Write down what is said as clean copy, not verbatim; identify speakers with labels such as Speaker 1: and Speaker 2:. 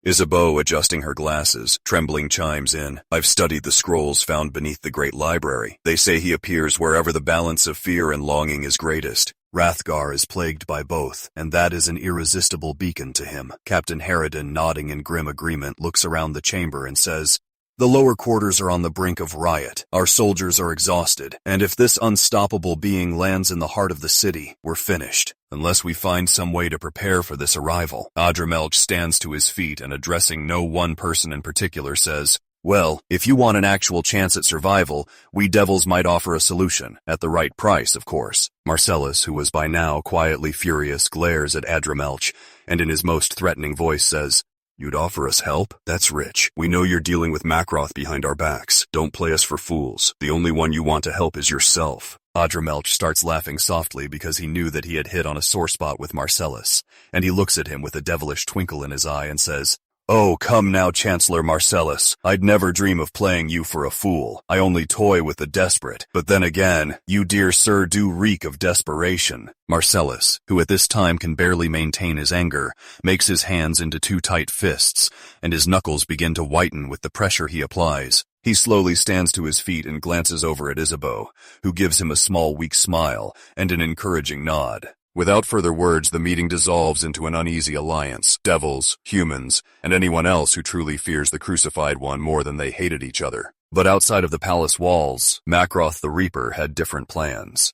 Speaker 1: Isabeau, adjusting her glasses, trembling, chimes in. I've studied the scrolls found beneath the great library. They say he appears wherever the balance of fear and longing is greatest. Hrathgar is plagued by both, and that is an irresistible beacon to him. Captain Harridan, nodding in grim agreement, looks around the chamber and says, the lower quarters are on the brink of riot. Our soldiers are exhausted, and if this unstoppable being lands in the heart of the city, we're finished. Unless we find some way to prepare for this arrival. Adramelch stands to his feet and, addressing no one person in particular, says, well, if you want an actual chance at survival, we devils might offer a solution, at the right price, of course. Marcellus, who was by now quietly furious, glares at Adramelch, and in his most threatening voice says, you'd offer us help? That's rich. We know you're dealing with Macroth behind our backs. Don't play us for fools. The only one you want to help is yourself. Adramelch starts laughing softly because he knew that he had hit on a sore spot with Marcellus, and he looks at him with a devilish twinkle in his eye and says, oh, come now, Chancellor Marcellus. I'd never dream of playing you for a fool. I only toy with the desperate. But then again, you dear sir do reek of desperation. Marcellus, who at this time can barely maintain his anger, makes his hands into two tight fists, and his knuckles begin to whiten with the pressure he applies. He slowly stands to his feet and glances over at Isabeau, who gives him a small weak smile and an encouraging nod. Without further words, the meeting dissolves into an uneasy alliance. Devils, humans, and anyone else who truly fears the crucified one more than they hated each other. But outside of the palace walls, Macroth the Reaper had different plans.